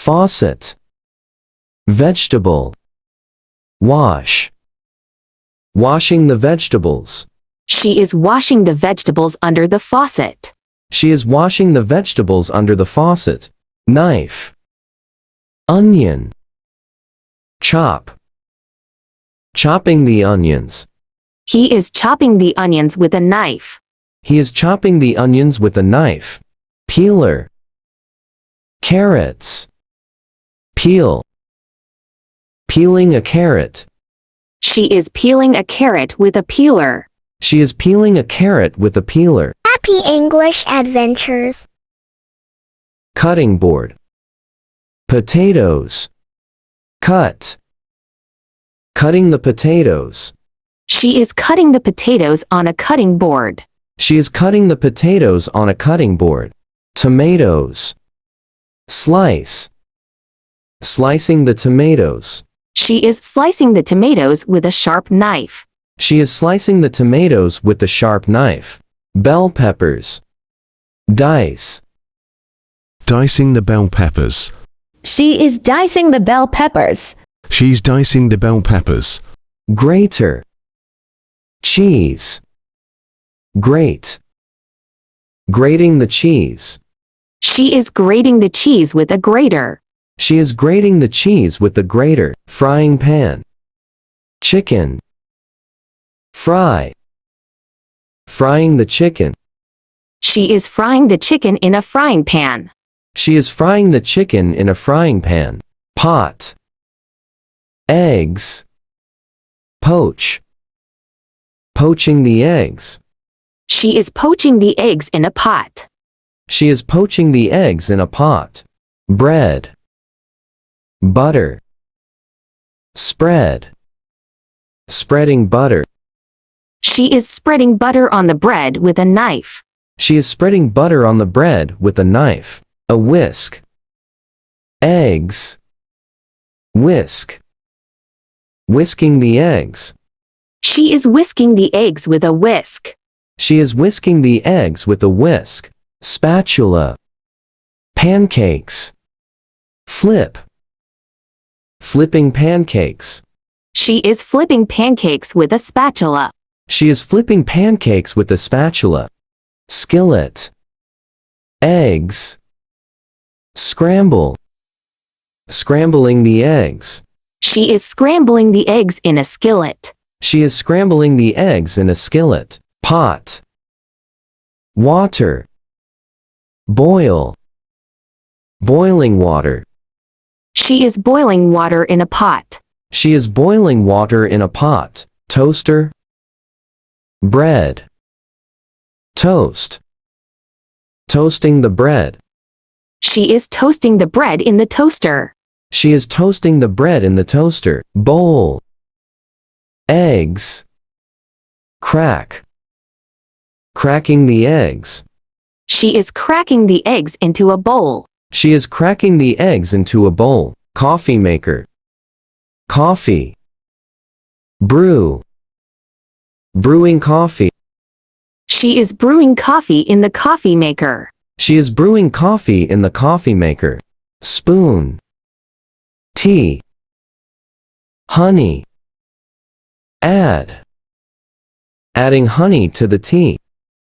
faucet, vegetable, wash, washing the vegetables. She is washing the vegetables under the faucet. She is washing the vegetables under the faucet. Knife, onion, chop, chopping the onions. He is chopping the onions with a knife. He is chopping the onions with a knife. Peeler, carrots, peel, peeling a carrot. She is peeling a carrot with a peeler. She is peeling a carrot with a peeler. Happy English adventures. Cutting board, potatoes, cut, cutting the potatoes. She is cutting the potatoes on a cutting board. She is cutting the potatoes on a cutting board. Tomatoes, slice, slicing the tomatoes. She is slicing the tomatoes with a sharp knife. She is slicing the tomatoes with a sharp knife. Bell peppers, dice, Dicing the bell peppers. She is dicing the bell peppers. She's dicing the bell peppers. grater, cheese, grate, grating the cheese. She is grating the cheese with a grater. She is grating the cheese with a grater. Frying pan, chicken, fry, frying the chicken. She is frying the chicken in a frying pan. She is frying the chicken in a frying pan. Pot, eggs, poach, poaching the eggs. She is poaching the eggs in a pot. She is poaching the eggs in a pot. Bread, butter, spread, spreading butter. She is spreading butter on the bread with a knife. She is spreading butter on the bread with a knife. A whisk, eggs, whisk, whisking the eggs. She is whisking the eggs with a whisk. She is whisking the eggs with a whisk. Spatula, pancakes, flip, flipping pancakes. She is flipping pancakes with a spatula. She is flipping pancakes with a spatula. Skillet, eggs, scramble, scrambling the eggs. She is scrambling the eggs in a skillet. She is scrambling the eggs in a skillet. Pot, water, boil, boiling water. She is boiling water in a pot. She is boiling water in a pot. Toaster, bread, toast, toasting the bread. She is toasting the bread in the toaster. She is toasting the bread in the toaster. Bowl, eggs, crack, cracking the eggs. She is cracking the eggs into a bowl. She is cracking the eggs into a bowl. Coffee maker, coffee, brew, brewing coffee. She is brewing coffee in the coffee maker. She is brewing coffee in the coffee maker. Spoon, tea, honey, add, adding honey to the tea.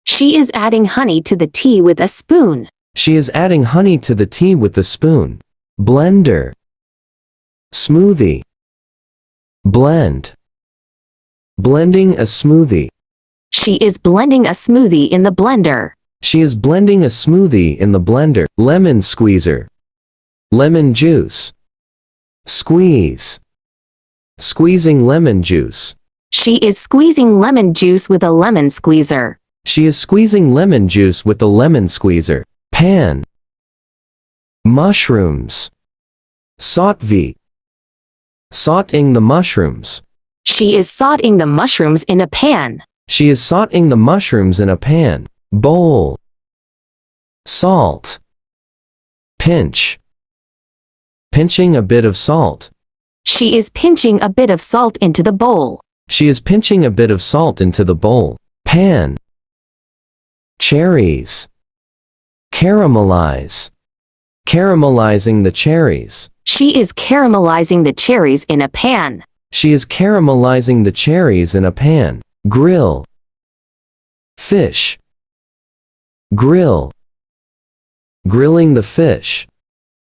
She is adding honey to the tea with a spoon. She is adding honey to the tea with a spoon. Blender, smoothie, blend, blending a smoothie. She is blending a smoothie in the blender. She is blending a smoothie in the blender. Lemon squeezer, lemon juice, squeeze, squeezing lemon juice. She is squeezing lemon juice with a lemon squeezer. She is squeezing lemon juice with a lemon squeezer. Pan, mushrooms, sauté, sautéing the mushrooms. She is sautéing the mushrooms in a pan. She is sautéing the mushrooms in a pan. Bowl, salt, pinch, pinching a bit of salt. She is pinching a bit of salt into the bowl. She is pinching a bit of salt into the bowl. Pan, cherries, caramelize, Caramelizing the cherries. She is caramelizing the cherries in a pan. She is caramelizing the cherries in a pan. Grill. Fish. Grill. Grilling the fish.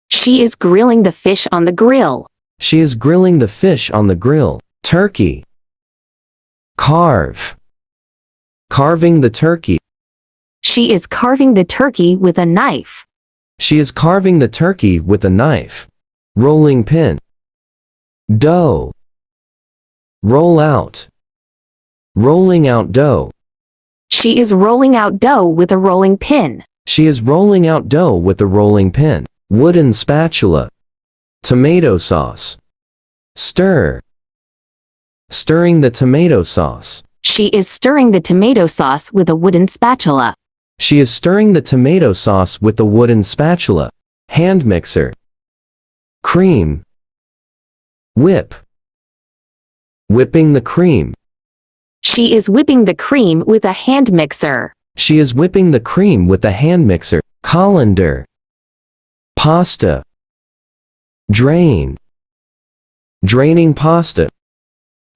She is grilling the fish on the grill. She is grilling the fish on the grill. Turkey. Carve. Carving the turkey. She is carving the turkey with a knife. She is carving the turkey with a knife. Rolling pin. Dough. Roll out. Rolling out dough. She is rolling out dough with a rolling pin. She is rolling out dough with a rolling pin. Wooden spatula. Tomato sauce. Stir. Stirring the tomato sauce. She is stirring the tomato sauce with a wooden spatula. She is stirring the tomato sauce with a wooden spatula. Hand mixer. Cream. Whip. Whipping the cream. She is whipping the cream with a hand mixer. She is whipping the cream with a hand mixer. Colander. Pasta. Drain. Draining pasta.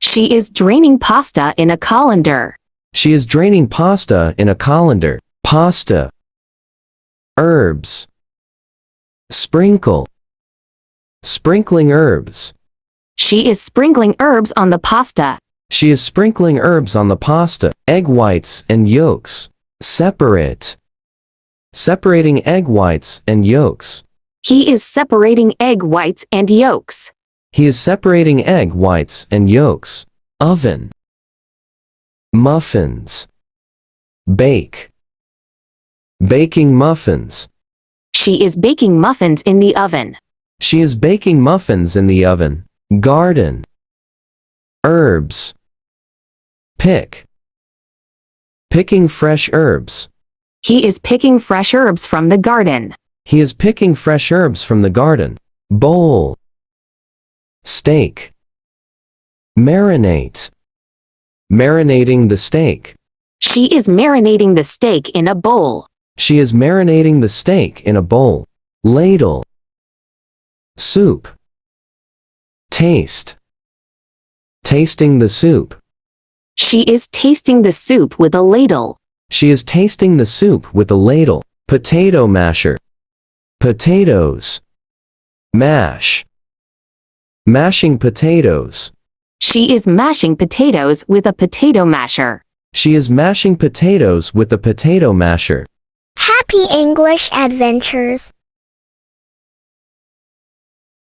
She is draining pasta in a colander. She is draining pasta in a colander. Pasta. Herbs. Sprinkle. Sprinkling herbs. She is sprinkling herbs on the pasta. She is sprinkling herbs on the pasta. Egg whites and yolks. Separate. Separating egg whites and yolks. He is separating egg whites and yolks. He is separating egg whites and yolks. Oven. Muffins. Bake. Baking muffins. She is baking muffins in the oven. She is baking muffins in the oven. Garden. Herbs. Pick. Picking fresh herbs. He is picking fresh herbs from the garden. He is picking fresh herbs from the garden. Bowl. Steak. Marinate. Marinating the steak. She is marinating the steak in a bowl. She is marinating the steak in a bowl. Ladle. Soup. Taste. Tasting the soup. She is tasting the soup with a ladle. She is tasting the soup with a ladle. Potato masher. Potatoes. Mash. Mashing potatoes. She is mashing potatoes with a potato masher. She is mashing potatoes with a potato masher. Happy English adventures!